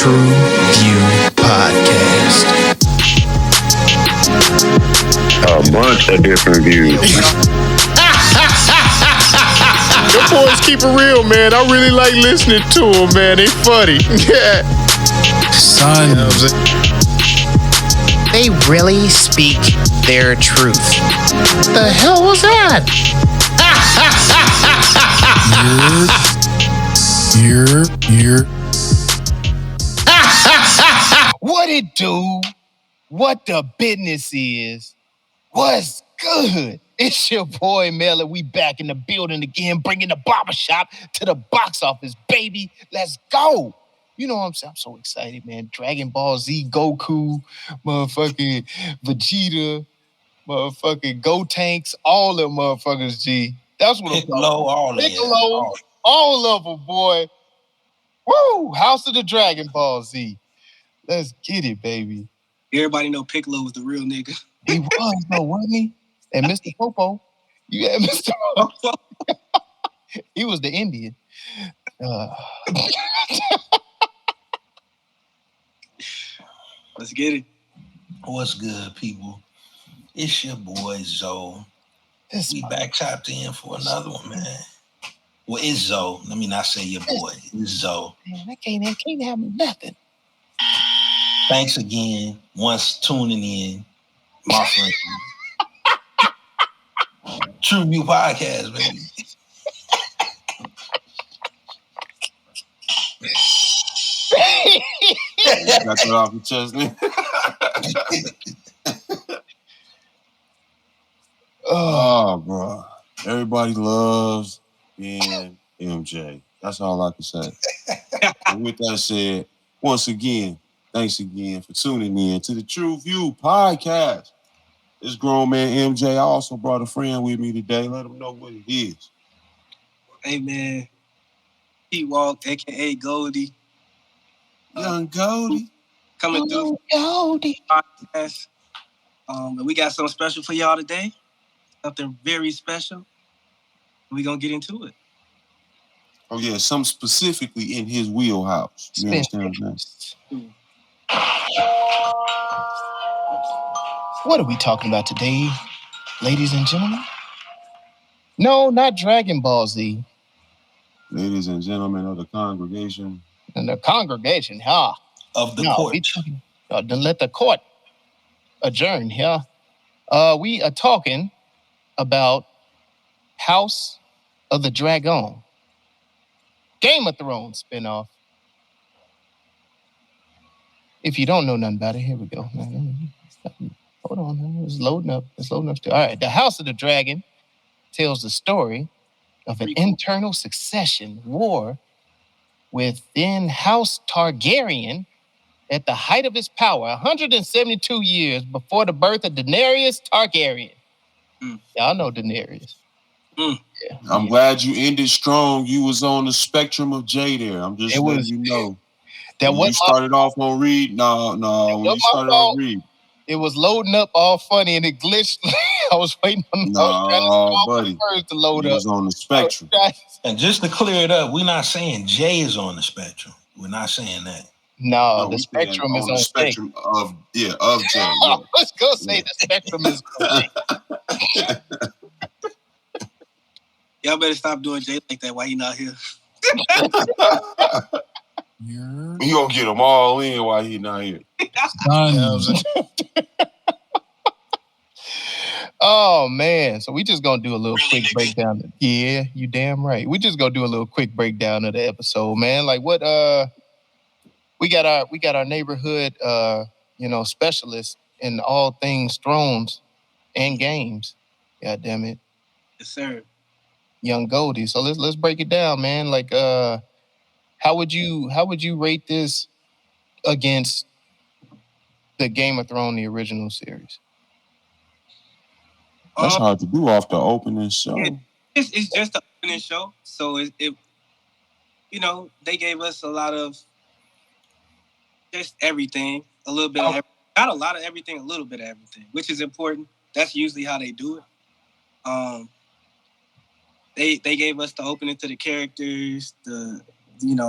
True View Podcast. A bunch of different views. Your boys keep it real, man. I really like listening to them, man. They funny. Yeah. Son. You know what I'm saying? They really speak their truth. The hell was that? You're. What it do? What the business is? What's good? It's your boy Miller. We back in the building again, bringing the barbershop to the box office, baby. Let's go. You know what I'm saying? I'm so excited, man. Dragon Ball Z, Goku, motherfucking Vegeta, motherfucking Gotenks, all them motherfuckers, G. That's what Piccolo, all Piccolo, all of them, boy. Woo! House of the Dragon Ball Z. Let's get it, baby. Everybody know Piccolo was the real nigga. He was, though, wasn't he? And Mr. Popo. You had Mr. Popo. He was the Indian. Let's get it. What's good, people? It's your boy Zoe. We back chopped in for another one, man. Well, it's Zoe. Let me not say your boy. It's Zoe. Man, I can't have nothing. Thanks again once tuning in, my friend. True View Podcast, baby. Got that off your chest, man. Oh, bro. Everybody loves being MJ. That's all I can say. And with that said, once again, thanks again for tuning in to the True View Podcast. This grown man MJ, I also brought a friend with me today. Let him know what it is. Hey, man. Pete Walk, a.k.a. Goldie. Young Goldie. Coming through. Goldie. Podcast. And we got something special for y'all today. Something very special. We're going to get into it. Oh, yeah, something specifically in his wheelhouse. You understand what I'm saying? What are we talking about today, ladies and gentlemen? No, not Dragon Ball Z. Ladies and gentlemen of the congregation. And the congregation, huh? Of the court. Then let the court adjourn here. We are talking about House of the Dragon. Game of Thrones spinoff. If you don't know nothing about it, here we go. Hold on, it's loading up. All right, the House of the Dragon tells the story of an internal succession war within House Targaryen at the height of its power, 172 years before the birth of Daenerys Targaryen. Y'all know Daenerys. Yeah. I'm glad you ended strong. You was on the spectrum of J there. I'm just letting you know. That when you started off on Reed? No. When you started off Reed. It was loading up all funny and it glitched. I was waiting on buddy. To load it up. Was on the spectrum. And just to clear it up, we're not saying Jay is on the spectrum. We're not saying that. No, the spectrum is on the spectrum of Jay. Yeah. Let's go say the spectrum is on Jay. Y'all better stop doing Jay like that while he not here. You gonna get them all in while he not here. Oh man, so we just gonna do a little quick breakdown. Yeah, you damn right. We just gonna do a little quick breakdown of the episode, man. Like what we got our neighborhood specialist in all things thrones and games. God damn it. Yes, sir. Young Goldie. So let's break it down, man. Like how would you rate this against the Game of Thrones, the original series? That's hard to do off the opening show. It's just the opening show, so it they gave us a lot of just everything, a little bit of not a lot of everything, a little bit of everything, which is important. That's usually how they do it. They gave us the opening to the characters, the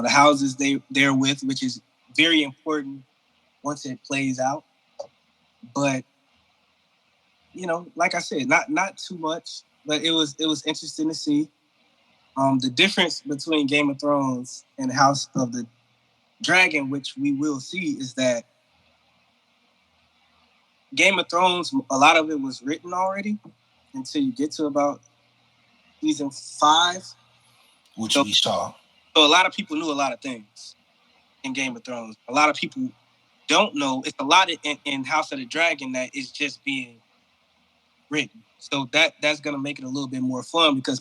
houses they're with, which is very important once it plays out. But like I said, not too much, but it was interesting to see. The difference between Game of Thrones and House of the Dragon, which we will see, is that Game of Thrones, a lot of it was written already until you get to about season 5. Which we saw. So a lot of people knew a lot of things in Game of Thrones. A lot of people don't know. It's a lot in House of the Dragon that is just being written. So that's going to make it a little bit more fun because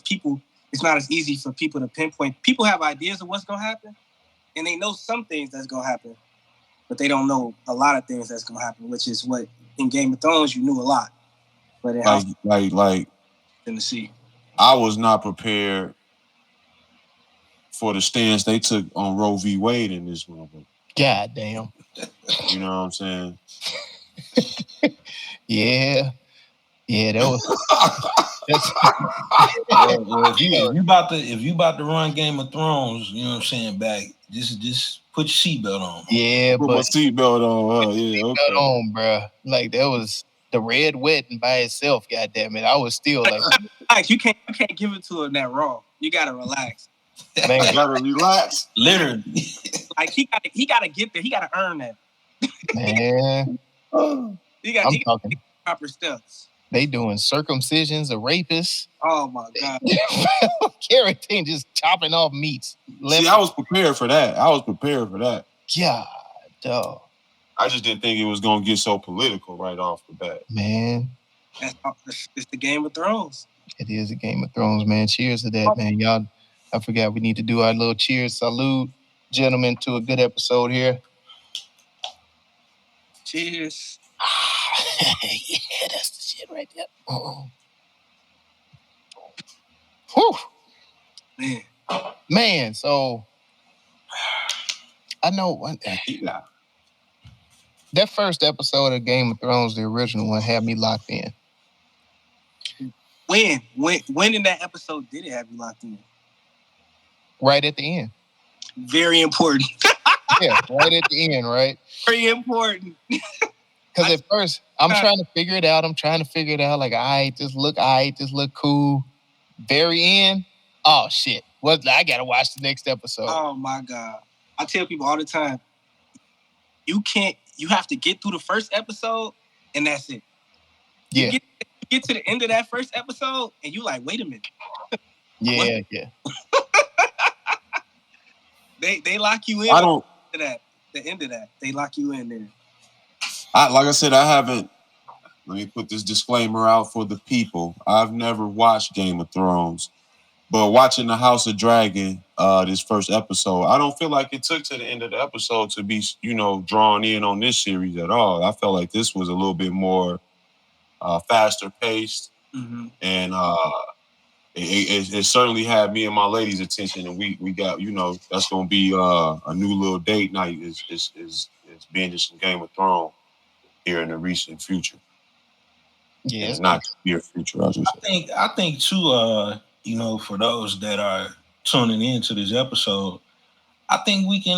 it's not as easy for people to pinpoint. People have ideas of what's going to happen, and they know some things that's going to happen, but they don't know a lot of things that's going to happen, which is what in Game of Thrones you knew a lot. But in like in the sea. I was not prepared for the stance they took on Roe v. Wade in this movie. God damn. You know what I'm saying? Yeah, that was. Well, if you about to run Game of Thrones, you know what I'm saying, back, just put your seatbelt on. Yeah, put my seatbelt on. Yeah, okay. Seatbelt on, bro. Like that was the red wedding by itself. God damn it, I was still like, you can't give it to him that raw. You gotta relax. Man, you gotta relax. Literally, like he gotta get there. He gotta earn that. Man, he got talking proper steps. They doing circumcisions of rapists. Oh my God. Carotene just chopping off meats. See, I was prepared for that. God, dog. I just didn't think it was gonna get so political right off the bat. Man. It's the Game of Thrones. It is a Game of Thrones, man. Cheers to that, man. Y'all, I forgot we need to do our little cheers. Salute, gentlemen, to a good episode here. Cheers. Yeah, that's the shit right there. Whew. Man, so I know that first episode of Game of Thrones, the original one, had me locked in. When in that episode did it have you locked in? Right at the end. Very important. Yeah, right at the end, right? Very important. Because at first, I'm trying to figure it out. Like, this look cool. Very end, oh, shit. I got to watch the next episode. Oh, my God. I tell people all the time, you have to get through the first episode, and that's it. Yeah. You get to the end of that first episode, and you like, wait a minute. Yeah. They lock you in. The end of that. They lock you in there. Like I said, I haven't. Let me put this disclaimer out for the people. I've never watched Game of Thrones, but watching the House of Dragon, this first episode, I don't feel like it took to the end of the episode to be, drawn in on this series at all. I felt like this was a little bit more faster paced, and it certainly had me and my lady's attention. And we got, that's gonna be a new little date night. Is binging some Game of Thrones here in the recent future. Yeah, it's not near future. I think too. For those that are tuning into this episode, I think we can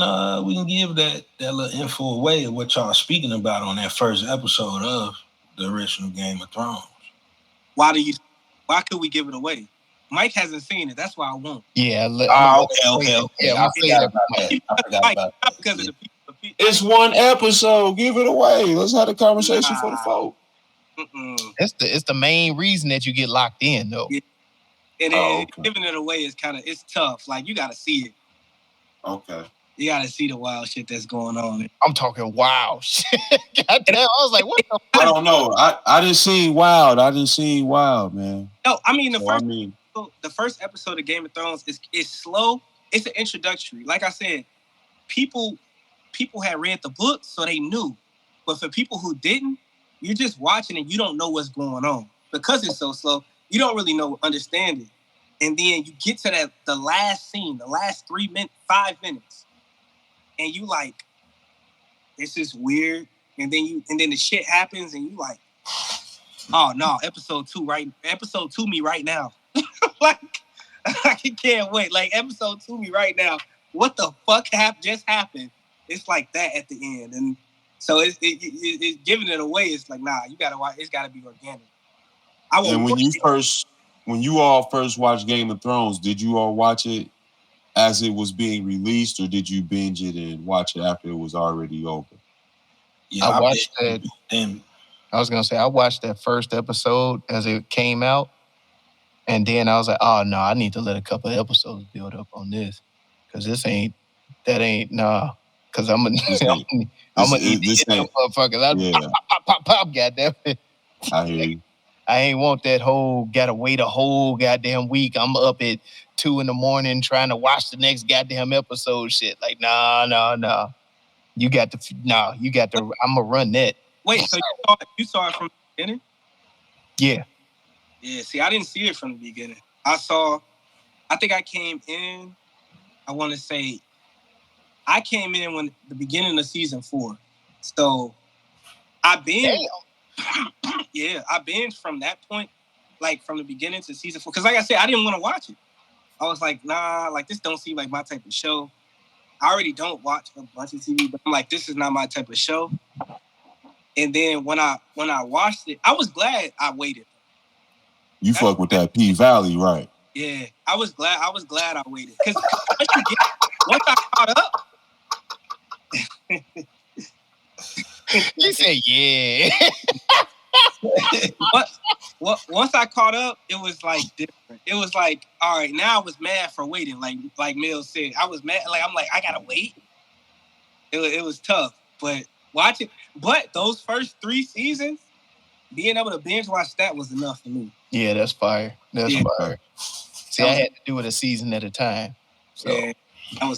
give that little info away of what y'all speaking about on that first episode of the original Game of Thrones. Why could we give it away? Mike hasn't seen it. That's why I won't. Yeah. Okay. Yeah, I forgot about that. Because of the people. It's one episode. Give it away. Let's have a conversation for the folk. It's the main reason that you get locked in, though. Yeah. And then giving it away is it's tough. Like, you got to see it. Okay. You got to see the wild shit that's going on. I'm talking wild shit. God damn, I was like, what the fuck? I don't know. I didn't see wild. Man. No, I mean, the first episode of Game of Thrones is slow. It's an introductory. Like I said, people had read the book, so they knew. But for people who didn't, you're just watching and you don't know what's going on. Because it's so slow, you don't really understand it. And then you get to the last scene, the last 5 minutes, and you like, this is weird. And then the shit happens, and you like, oh no, episode 2 me right now. Like, I can't wait. Like, episode 2 me right now. What the fuck just happened? it's like that at the end, and so it's giving it away. It's like, nah, you gotta watch. It's gotta be organic. And when you all first watched Game of Thrones, did you all watch it as it was being released, or did you binge it and watch it after it was already over? Yeah, I watched that. And I was gonna say I watched that first episode as it came out, and then I was like, oh no, I need to let a couple of episodes build up on this, because this ain't nah. Because I'm gonna eat this motherfucker. Pop, goddamn it. I hear you. I ain't want that gotta wait a whole goddamn week. I'm up at 2 a.m. trying to watch the next goddamn episode shit. Like, nah. You got to, I'm gonna run that. Wait, so you saw it from the beginning? Yeah. Yeah, see, I didn't see it from the beginning. I think I came in, I want to say, I came in when the beginning of season 4. So I binged. Yeah, I binged from that point, like from the beginning to season 4. Because like I said, I didn't want to watch it. I was like, nah, like this don't seem like my type of show. I already don't watch a bunch of TV, but I'm like, this is not my type of show. And then when I watched it, I was glad I waited. You fuck with that P Valley, right? Yeah, I was glad I waited. Because once I caught up. You said, yeah. Once I caught up, it was like different. It was like, all right, now I was mad for waiting. Like Mel said, I was mad. Like I'm like, I gotta wait. It was tough, but watching. But those first 3 seasons, being able to binge watch that was enough for me. Yeah, that's fire. That's fire. See, I had to do it a season at a time. So yeah, that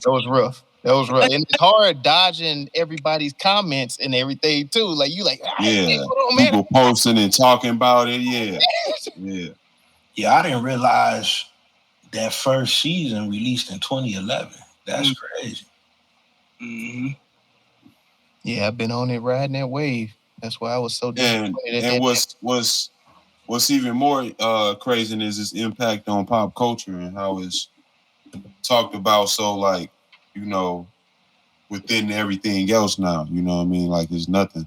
was rough. That was rough. And it's hard dodging everybody's comments and everything too. Like you like, people posting and talking about it. Yeah, I didn't realize that first season released in 2011. That's crazy. Mm-hmm. Yeah, I've been on it riding that wave. That's why I was so disappointed. And what's even more crazy is its impact on pop culture and how it's talked about. So like, you know, within everything else now, you know what I mean? Like it's nothing.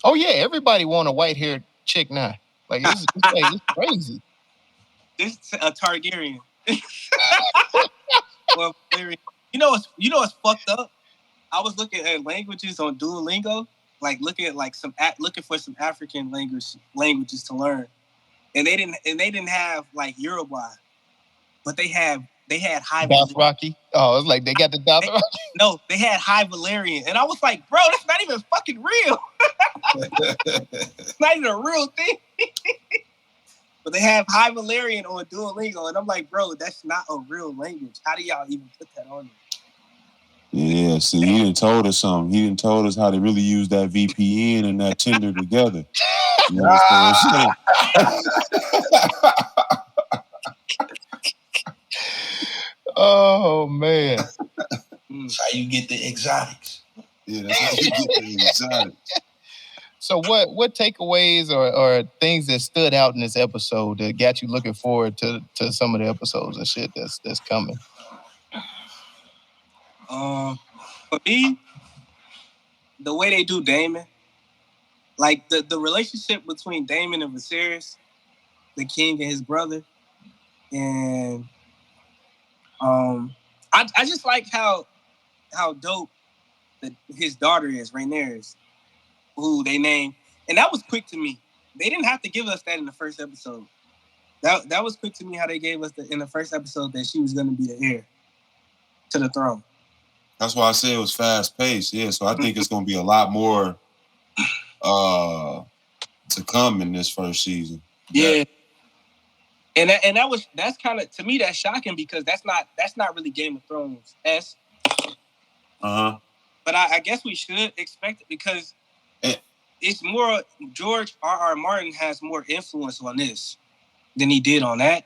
Oh yeah, everybody want a white-haired chick now. Like it's crazy. This is a Targaryen. Well, you know what's fucked up? I was looking at languages on Duolingo, like looking for some African languages to learn, and they didn't have like Uruguay, but they had High Dothraki. Oh, it's like they got the Dothraki. No, they had High Valyrian, and I was like, bro, that's not even fucking real. It's not even a real thing. But they have High Valyrian on Duolingo, and I'm like, bro, that's not a real language. How do y'all even put that on there? Yeah, see, he done told us something. He done told us how to really use that VPN and that Tinder together. You understand what I'm saying? Oh man. That's how you get the exotics. Yeah, that's how you get the exotics. So what takeaways or things that stood out in this episode that got you looking forward to some of the episodes and shit that's coming? For me, the way they do Daemon, like the relationship between Daemon and Viserys, the king and his brother, and I just like how dope his daughter is, Rhaenyra, who they named, and that was quick to me. They didn't have to give us that in the first episode. That was quick to me how they gave us in the first episode that she was going to be the heir to the throne. That's why I said it was fast paced. Yeah, so I think it's going to be a lot more to come in this first season. Yeah. And that's kind of, to me, that's shocking because that's not really Game of Thrones. But I guess we should expect it because it's more, George R.R. Martin has more influence on this than he did on that.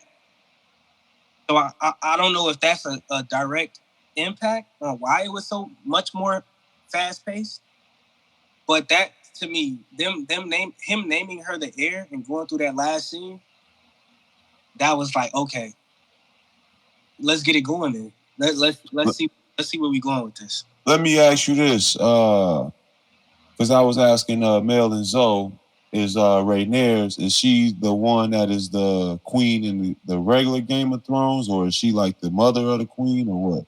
So I don't know if that's a direct impact on why it was so much more fast paced. But that, to me, him naming her the heir and going through that last scene, that was like, okay, let's get it going then. Let's see where we going with this. Let me ask you this, because I was asking Mel and Zoe, is Rhaenyra, is she the one that is the queen in the regular Game of Thrones, or is she like the mother of the queen, or what?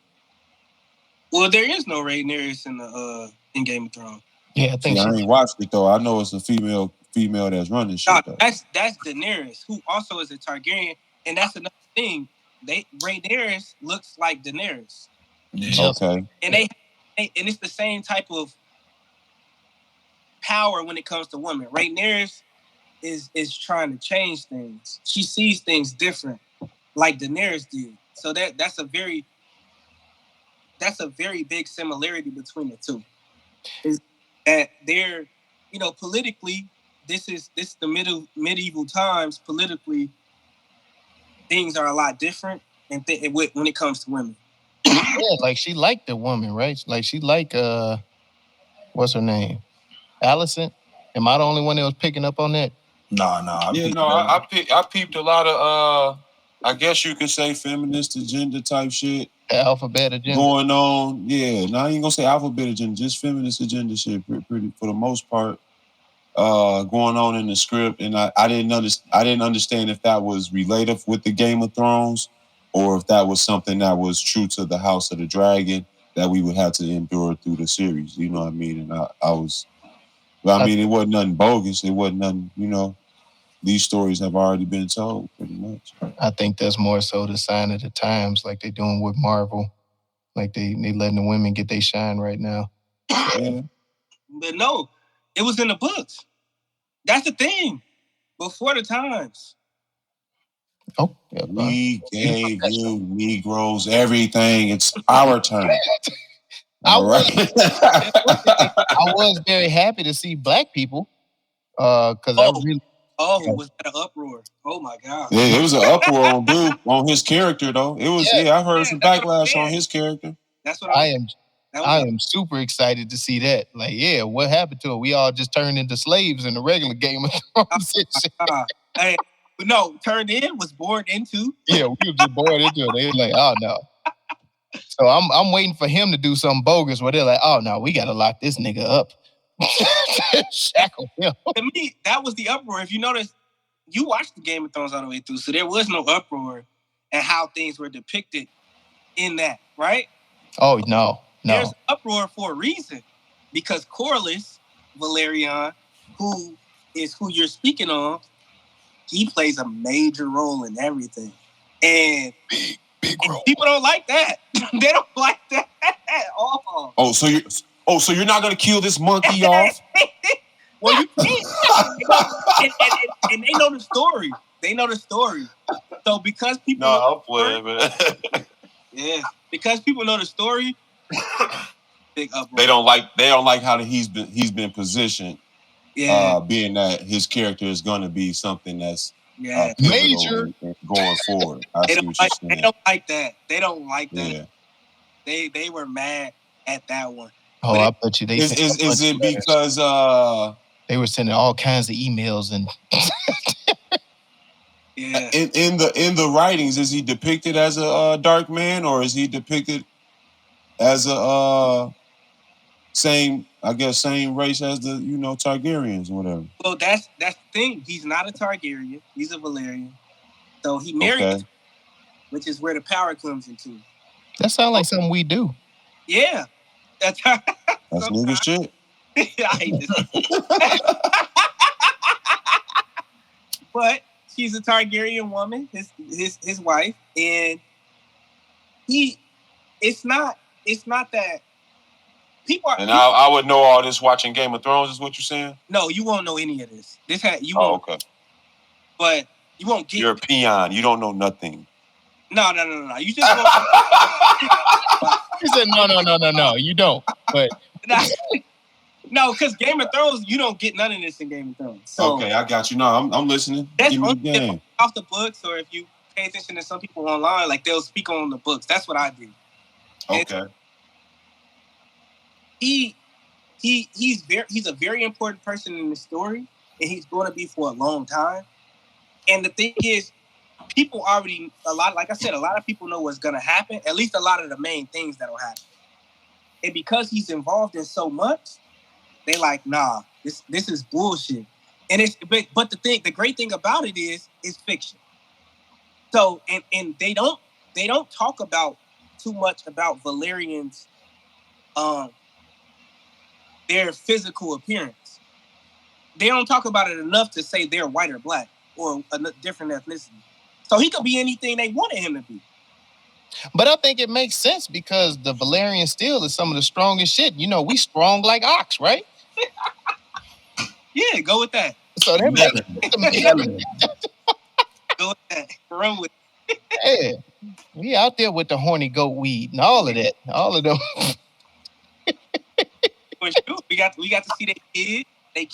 Well, there is no Rhaenyra in Game of Thrones. Yeah, I think I ain't watched it though. I know it's a female that's running shit though. That's Daenerys, who also is a Targaryen, and that's another thing. Rhaenyra looks like Daenerys. Okay. And and it's the same type of power when it comes to women. Rhaenyra is trying to change things. She sees things different, like Daenerys did. So that's a very big similarity between the two. Is that they're, politically, this is the medieval times. Politically, things are a lot different, and when it comes to women. Yeah, like she liked the woman, right? Like she liked what's her name? Allison. Am I the only one that was picking up on that? Nah. I peeped a lot of I guess you could say feminist agenda type shit. The alphabet agenda going on. Yeah, now I ain't gonna say alphabet agenda, just feminist agenda shit. Pretty for the most part, going on in the script, and I didn't understand if that was related with the Game of Thrones, or if that was something that was true to the House of the Dragon that we would have to endure through the series. You know what I mean? And I mean, it wasn't nothing bogus. It wasn't nothing. These stories have already been told, pretty much. I think that's more so the sign of the times, like they doing with Marvel. Like they letting the women get their shine right now. Yeah. But no, it was in the books. That's the thing. Before the times. Oh, yeah, we gave you Negroes everything. It's our turn. I was very happy to see black people. Because I really. Was that an uproar? Oh my God. Yeah, it was an uproar on his character though. It was I heard some backlash on his character. That's what I am super excited to see that. Like, yeah, what happened to it? We all just turned into slaves in the regular Game of Thrones. Hey, but no, turned in was born into. Yeah, we were just born into it. They were like, oh no. So I'm waiting for him to do something bogus where they're like, oh no, we gotta lock this nigga up. Shackle him. To me, that was the uproar. If you notice, you watched the Game of Thrones all the way through, so there was no uproar at how things were depicted in that, right? Oh no. There's uproar for a reason, because Corlys Valerian, who you're speaking on, he plays a major role in everything, and big role. People don't like that. They don't like that at all. Oh, so you're not gonna kill this monkey off? Well, you can't. And they know the story. So because people I'm playing, man. Yeah, because people know the story. Big uproar. They don't like how he's been positioned. Yeah. Being that his character is gonna be something that's major going forward. They don't like that. They don't like that. Yeah. They were mad at that one. Oh, I bet you they. Is it because they were sending all kinds of emails and. Yeah. In the writings, is he depicted as a dark man, or is he depicted as a same race as the Targaryens or whatever? Well, that's the thing. He's not a Targaryen. He's a Valerian. So he married, which is where the power comes into. That sounds like something we do. Yeah, that's nigga shit. I hate this. But she's a Targaryen woman, his wife, and it's not that people are. And I would know all this watching Game of Thrones, is what you're saying? No, you won't know any of this. Oh, okay. But you won't get. You're a peon. You don't know nothing. No. You just won't. He said no. You don't. But no, because Game of Thrones, you don't get none of this in Game of Thrones. So, okay, I got you. No, I'm listening. That's Give me the game. Off the books, or if you pay attention to some people online, like they'll speak on the books. That's what I do. Okay. And he's a very important person in the story, and he's going to be for a long time. And the thing is, people already, like I said, a lot of people know what's going to happen, at least a lot of the main things that'll happen. And because he's involved in so much, they like, nah, this is bullshit. And it's but the great thing about it is it's fiction. So and they don't talk about too much about Valerian's their physical appearance. They don't talk about it enough to say they're white or black or a different ethnicity. So he could be anything they wanted him to be. But I think it makes sense because the Valerian steel is some of the strongest shit. You know, we strong like ox, right? Yeah, go with that. So that makes go with that. Run with it. Yeah. We out there with the horny goat weed and all of that. All of them. We got to see their kids. Their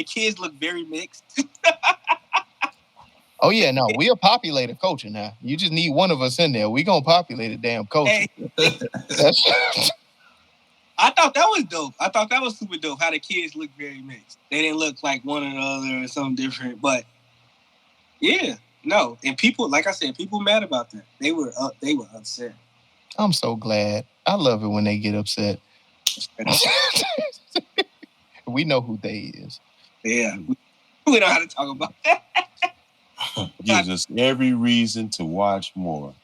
kids look very mixed. Oh yeah, no, we a populated culture now. You just need one of us in there. We gonna populate a damn culture. Hey. I thought that was dope. I thought that was super dope. How the kids look very mixed. They didn't look like one or the other or something different. But yeah, no. And people, like I said, people mad about that. They were upset. I'm so glad. I love it when they get upset. We know who they is. Yeah, we know how to talk about that. Gives us every reason to watch more.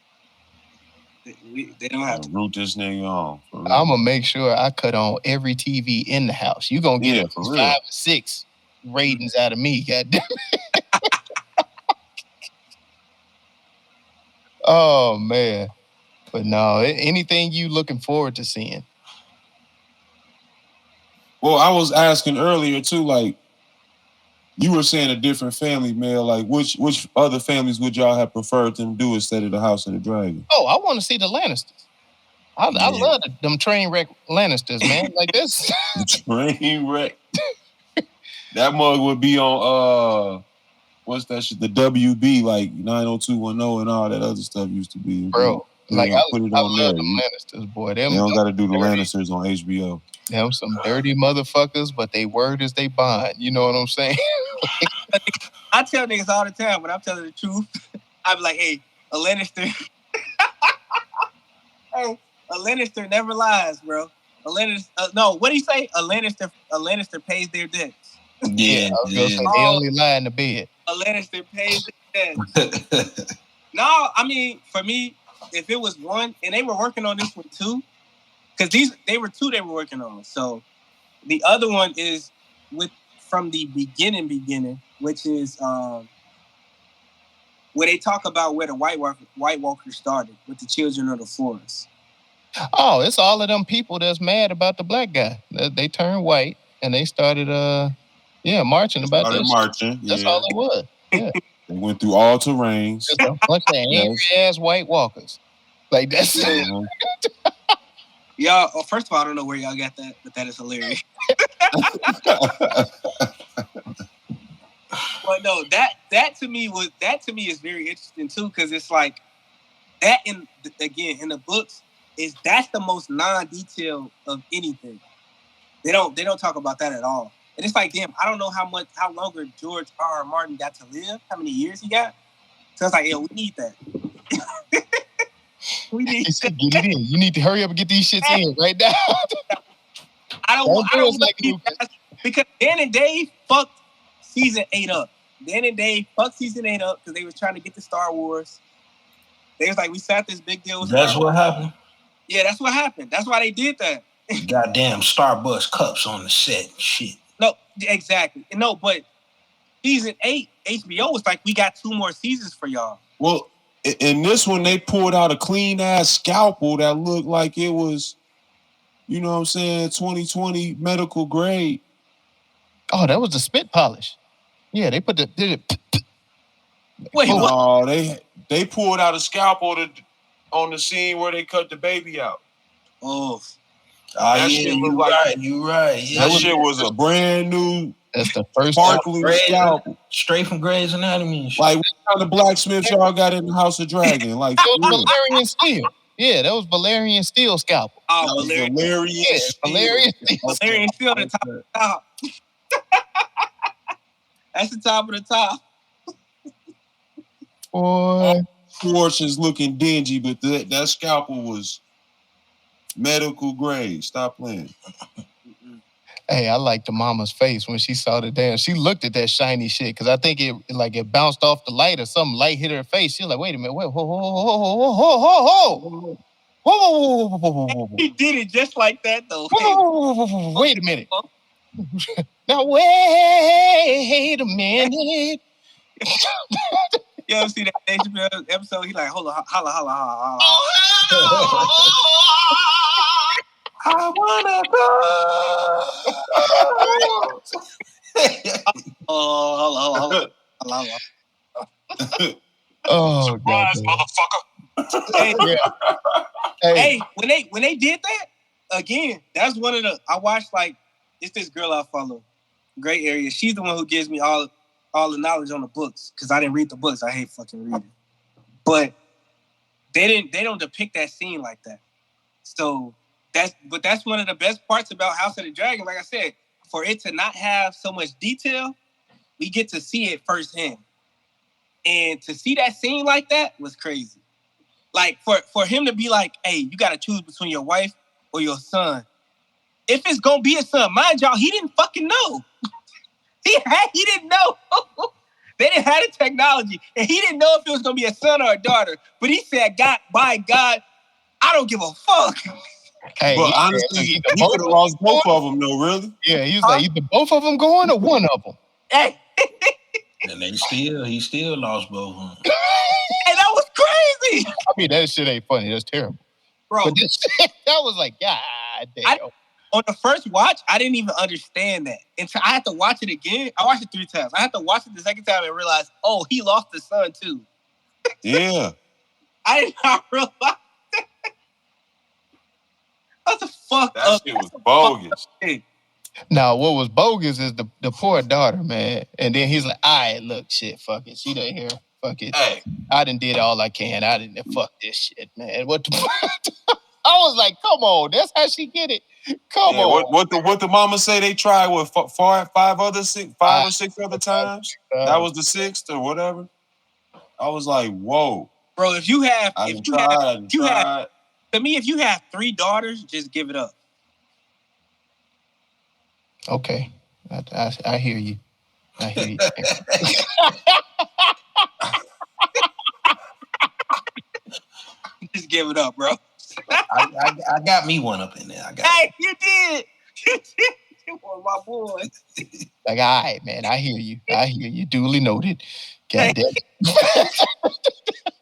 They don't have to root this nigga on. I'm gonna make sure I cut on every TV in the house. You gonna get 5 or 6 ratings out of me, goddamn. Oh man, but no, anything you looking forward to seeing? Well, I was asking earlier too, like you were saying a different family, Mel. Like which other families would y'all have preferred them do instead of the House of the Dragon? Oh, I want to see the Lannisters. I love them train wreck Lannisters, man. Like this. Train wreck. That mug would be on what's that shit? The WB, like 90210 and all that other stuff used to be. Bro, like I love there. the Lannisters, boy. They don't got to do the Lannisters on HBO. Them some dirty motherfuckers, but they word is they bond. You know what I'm saying? I tell niggas all the time when I'm telling the truth. I be like, hey, a Lannister. Hey, a Lannister never lies, bro. A Lannister, no, what do you say? A Lannister pays their debts. Yeah, I was gonna say they only lie in the bed. A Lannister pays their debts. No, I mean, for me, if it was one, and they were working on this one too, because they were 2 they were working on. So the other one is from the beginning, which is where they talk about where the White Walkers started with the Children of the Forest. Oh, it's all of them people that's mad about the black guy. They turned white and they started marching about this. Marching. That's all it was. Yeah. They went through all terrains. Just a bunch of angry ass White Walkers. Like that's Y'all, first of all, I don't know where y'all got that, but that is hilarious. But no, that to me is very interesting too, because it's like that in the books that's the most non-detail of anything. They don't talk about that at all. And it's like, damn, I don't know how longer George R. Martin got to live, how many years he got. So it's like, yo, we need that. We need to get it in. You need to hurry up and get these shits in right now. I don't want like because Dan and Dave fucked season 8 up. Dan and Dave fucked season 8 up because they was trying to get to Star Wars. They was like, we sat this big deal with That's what happened? Yeah, that's what happened. That's why they did that. Goddamn Starbucks cups on the set. Shit. No, exactly. No, but season 8, HBO was like, we got 2 more seasons for y'all. Well, in this one, they pulled out a clean ass scalpel that looked like it was, you know what I'm saying, 2020 medical grade. Oh, that was the spit polish. Yeah, they did it. Wait, what? They pulled out a scalpel on the scene where they cut the baby out. Oh, yeah, you right. Yeah, that shit was a brand new. That's the first sparkling scalpel. Straight from Grey's Anatomy and shit. Like, what kind of blacksmith y'all got in the House of Dragon? Like, that was Valerian steel. Yeah, that was Valerian steel scalpel. Oh, Valerian steel. Valerian steel at the top. That's the top of the top. Boy. Fortune's looking dingy, but that scalpel was medical grade. Stop playing. Hey, I like the mama's face when she saw the damn. She looked at that shiny shit because I think it bounced off the light or something. Light hit her face. She was like, wait a minute, whoa, whoa, whoa, whoa, whoa, whoa, whoa, whoa, whoa, whoa, whoa, whoa. He did it just like that though. Whoa, wait a minute. Now wait a minute. You ever see that Dave Chappelle episode? He like, hold on, holla, holla, holla, holla. I wanna go. Holla. Oh, God. Motherfucker. Hey, when they did that, again, that's one of the, I watched it's this girl I follow, Gray Area. She's the one who gives me all the knowledge on the books because I didn't read the books. I hate fucking reading. But they don't depict that scene like that. So that's one of the best parts about House of the Dragon. Like I said, for it to not have so much detail, we get to see it firsthand. And to see that scene like that was crazy. Like for him to be like, hey, you gotta choose between your wife or your son. If it's gonna be a son, mind y'all, he didn't fucking know. He didn't know. They didn't have the technology, and he didn't know if it was gonna be a son or a daughter. But he said, God, by God, I don't give a fuck. Hey, but honestly, he could have lost both of them, though. Really? Yeah, he was like, either both of them going or one of them. Hey. And he still lost both of them. Hey, that was crazy. I mean, that shit ain't funny. That's terrible. Bro. But that was like, God damn. On the first watch, I didn't even understand that. Until I had to watch it again. I watched it 3 times. I had to watch it the second time and realize, oh, he lost his son too. Yeah. I did not realize that. What the fuck? That shit was bogus. Now, what was bogus is the poor daughter, man. And then he's like, all right, look, shit, fuck it. She done here. Fuck it. Hey. I done did all I can. I didn't fuck this shit, man. What the fuck? I was like, come on. That's how she get it. Come on. What the mama say they tried, what, 5 or 6 other times? That was the 6th or whatever. I was like, whoa. Bro, if you have to me, if you have 3 daughters, just give it up. Okay. I hear you. I hear you. Just give it up, bro. I got me one up in there. Hey, you did. You were my boy. Like, all right, man. I hear you. Duly noted. God damn it.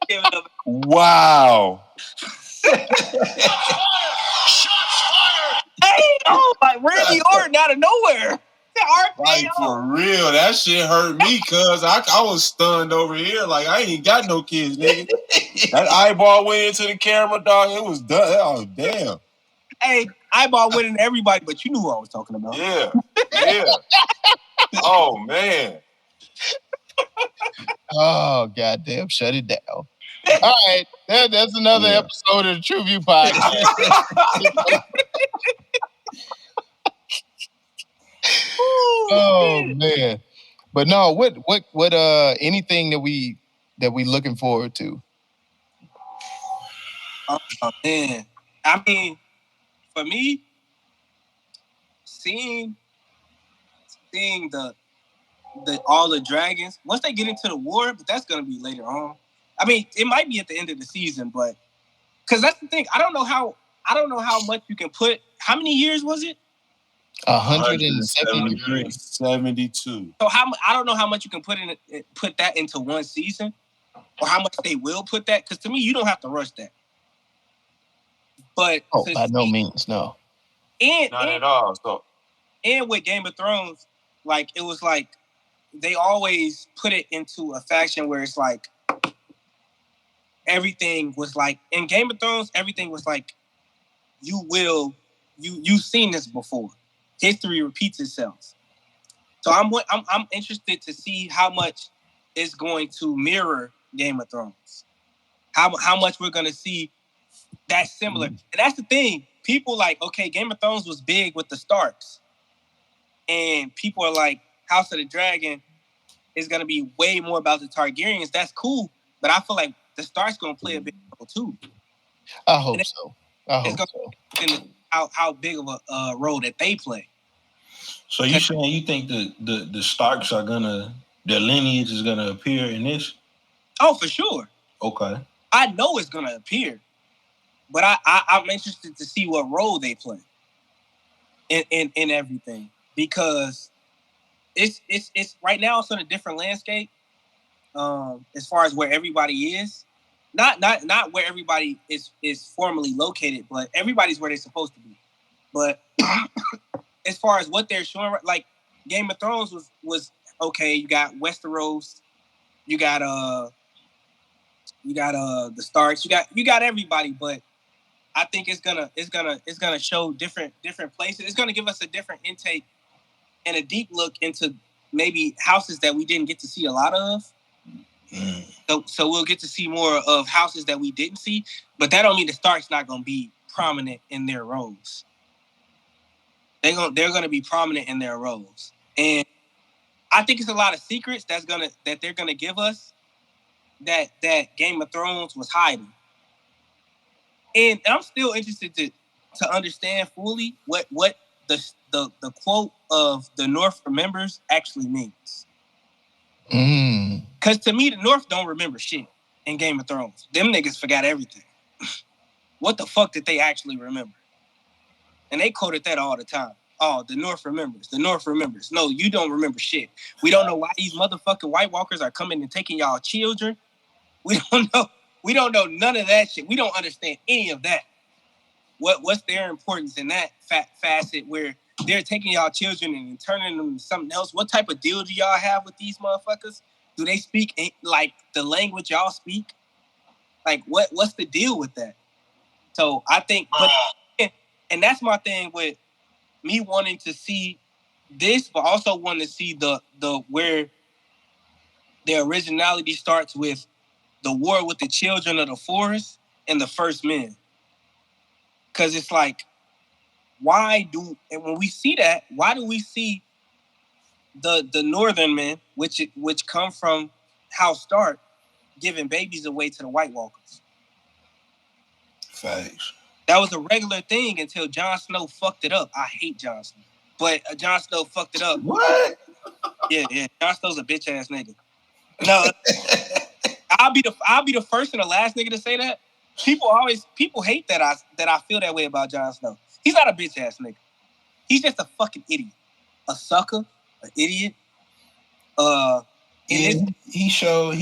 Give it up. Wow. Hey, oh, like Randy Orton out of nowhere. Like, for real, that shit hurt me, cuz I was stunned over here. Like, I ain't got no kids, nigga. That eyeball went into the camera, dog. It was done. Oh, damn. Hey, eyeball went into everybody, but you knew who I was talking about. Yeah. Oh, man. Oh, goddamn. Shut it down. All right. That's another episode of the TruVue podcast. Oh man. But no, what anything that we looking forward to? Oh man. I mean, for me, seeing the all the dragons, once they get into the war, but that's gonna be later on. I mean, it might be at the end of the season, but because that's the thing. I don't know how much you can put. How many years was it? 173. 72. So I don't know how much you can put that into one season, or how much they will put that. Because to me, you don't have to rush that. But by no means, no. Not at all. So, and with Game of Thrones, like it was like they always put it into a faction where it's like everything was like in Game of Thrones, everything was like you've seen this before. History repeats itself. So I'm interested to see how much it's going to mirror Game of Thrones. How much we're going to see that similar. And that's the thing. People like, okay, Game of Thrones was big with the Starks. And people are like, House of the Dragon is going to be way more about the Targaryens. That's cool. But I feel like the Starks going to play a big role too. I hope so. I It's hope going so. to how big of a role that they play. So you saying you think the Starks are gonna, their lineage is gonna appear in this? Oh, for sure. Okay. I know it's gonna appear, but I'm interested to see what role they play in everything, because it's right now it's on a different landscape. As far as where everybody is, not where everybody is formally located, but everybody's where they're supposed to be. But as far as what they're showing, like Game of Thrones was okay. You got Westeros, you got the Starks, you got everybody, but I think it's gonna show different places. It's gonna give us a different intake and a deep look into maybe houses that we didn't get to see a lot of. So we'll get to see more of houses that we didn't see, but that don't mean the Starks not gonna be prominent in their roles. They're gonna be prominent in their roles, and I think it's a lot of secrets that they're gonna give us that Game of Thrones was hiding. And I'm still interested to understand fully what the quote of the North remembers actually means. Because to me, the North don't remember shit in Game of Thrones. Them niggas forgot everything. What the fuck did they actually remember? And they quoted that all the time. Oh, the North remembers. The North remembers. No, you don't remember shit. We don't know why these motherfucking White Walkers are coming and taking y'all children. We don't know. We don't know none of that shit. We don't understand any of that. What's their importance in that facet where they're taking y'all children and turning them into something else? What type of deal do y'all have with these motherfuckers? Do they speak like the language y'all speak? Like what's the deal with that? So I think, and that's my thing with me wanting to see this, but also wanting to see the where the originality starts with the war with the children of the forest and the first men. Because it's like, and when we see that, why do we see the northern men, which come from House Stark, giving babies away to the White Walkers? Facts. That was a regular thing until Jon Snow fucked it up. I hate Jon Snow, but Jon Snow fucked it up. What? Yeah. Jon Snow's a bitch ass nigga. No, I'll be the first and the last nigga to say that. People hate that I feel that way about Jon Snow. He's not a bitch ass nigga. He's just a fucking idiot, a sucker, an idiot. He showed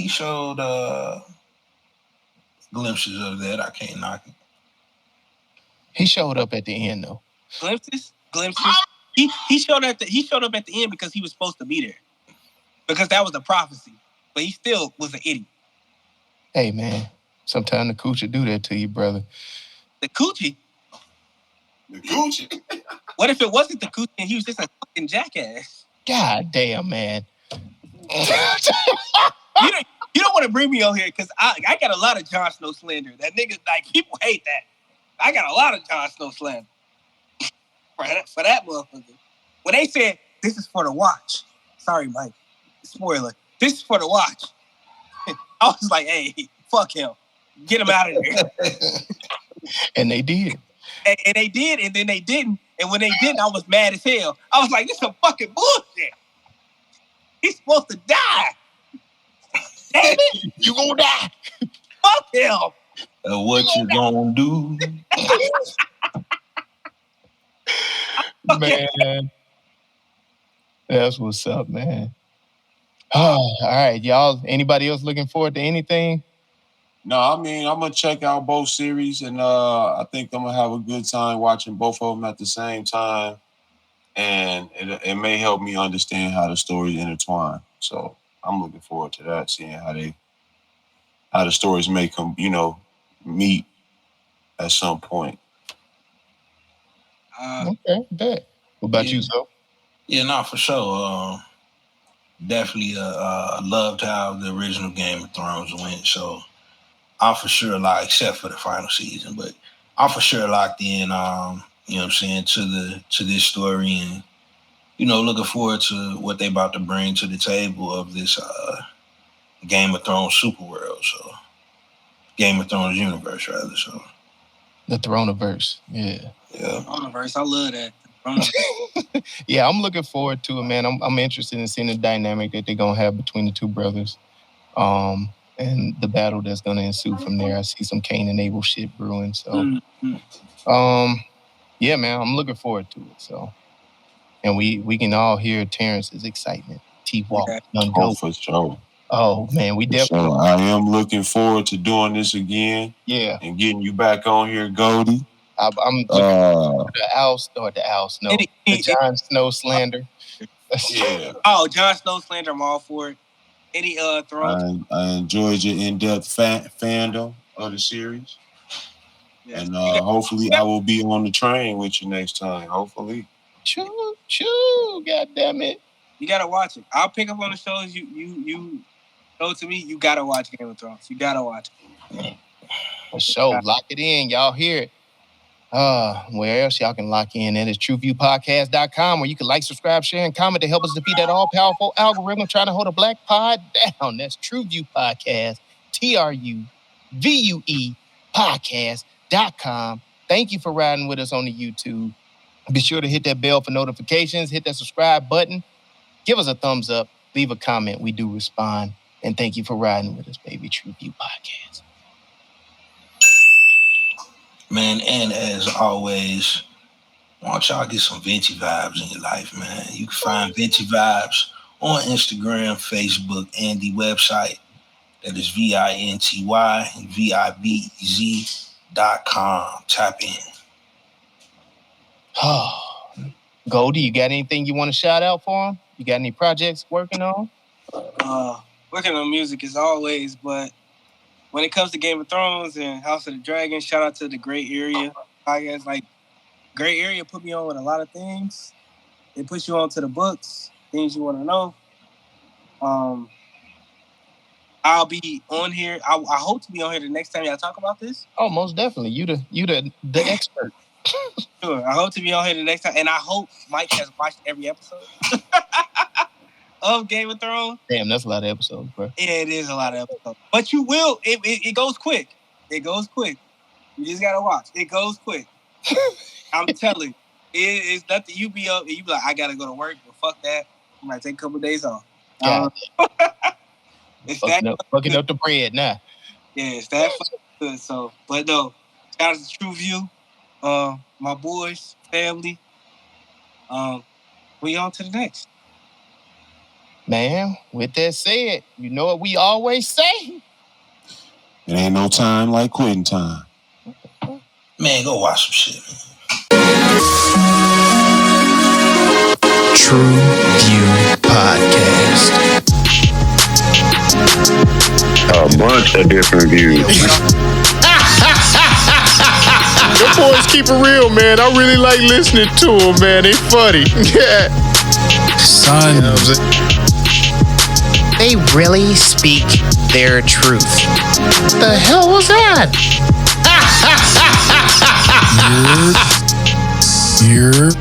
glimpses of that. I can't knock it. He showed up at the end though. Glimpses. He showed up at the end because he was supposed to be there, because that was a prophecy. But he still was an idiot. Hey man, sometimes the coochie do that to you, brother. The coochie. What if it wasn't the coochie and he was just a fucking jackass? God damn, man. You don't want to bring me on here because I got a lot of Jon Snow slander. That nigga, like, people hate that. I got a lot of Jon Snow slander for that motherfucker. When they said this is for the watch, sorry, Mike, spoiler. This is for the watch. I was like, hey, fuck him, get him out of there. And they did. And they did, and then they didn't. And when they didn't, I was mad as hell. I was like, this is some fucking bullshit. He's supposed to die. Damn it. You gonna die. Fuck him. What you gonna do? Man. That's what's up, man. Oh, all right, y'all. Anybody else looking forward to anything? No, I mean, I'm gonna check out both series, and I think I'm gonna have a good time watching both of them at the same time, and it may help me understand how the stories intertwine. So I'm looking forward to that, seeing how the stories may come, meet at some point. Okay, bet. What about you, Zoe? Yeah, no, for sure. Definitely loved how the original Game of Thrones went. So I'm for sure except for the final season, but I'm for sure locked in. You know what I'm saying, to this story, and looking forward to what they about to bring to the table of this Game of Thrones super world. So Game of Thrones universe, rather. So The Throneverse. Yeah. Throneverse, I love that. Yeah, I'm looking forward to it, man. I'm interested in seeing the dynamic that they're gonna have between the two brothers. And the battle that's gonna ensue from there. I see some Cain and Abel shit brewing. So yeah, man, I'm looking forward to it. So and we can all hear Terrence's excitement. T-Walk, Young Oh, Goat. for sure. Oh man, we definitely. So I am looking forward to doing this again. Yeah. And getting you back on here, Goldie. I'm looking for the Oust. No. The Jon Snow slander. Yeah. Oh, Jon Snow slander, I'm all for it. Any Thrones. I enjoyed your in-depth fandom of the series. Yes. And hopefully I will be on the train with you next time. Hopefully. Choo, God damn it. You gotta watch it. I'll pick up on the shows you go to me. You gotta watch Game of Thrones. You gotta watch it. For sure. Lock it in. Y'all hear it. Where else y'all can lock in? That is TruVuePodcast.com, where you can like, subscribe, share, and comment to help us defeat that all-powerful algorithm trying to hold a black pod down. That's TruVue Podcast, TruVue Podcast.com. Thank you for riding with us on the YouTube. Be sure to hit that bell for notifications, hit that subscribe button, give us a thumbs up, leave a comment. We do respond. And thank you for riding with us, baby. TruVue Podcast. Man, and as always, why don't y'all get some Vinci vibes in your life, man? You can find Vinci vibes on Instagram, Facebook, and the website. That is VintyVibez.com. Tap in. Goldie, you got anything you want to shout out for him? You got any projects working on? Working on music as always, but when it comes to Game of Thrones and House of the Dragon, shout out to the Gray Area podcast. Like, Gray Area put me on with a lot of things. It puts you on to the books, things you want to know. I'll be on here. I hope to be on here the next time y'all talk about this. Oh, most definitely. You the expert. Sure. I hope to be on here the next time. And I hope Mike has watched every episode of Game of Thrones. Damn, that's a lot of episodes, bro. Yeah, it is a lot of episodes. But you will. It goes quick. It goes quick. You just got to watch. It goes quick. I'm telling you. It's nothing. You be up and you be like, I got to go to work, but fuck that. I might take a couple of days off. Yeah. It's fucking up the bread now. Yeah, it's that fucking good. So, but no, shout out to TruVue, my boys, family. We on to the next. Man, with that said, you know what we always say? It ain't no time like quitting time. Man, go watch some shit, man. TruVue Podcast. A bunch of different views. The boys keep it real, man. I really like listening to them, man. They funny. Yeah. Son. You know what I'm saying? They really speak their truth. What the hell was that? You're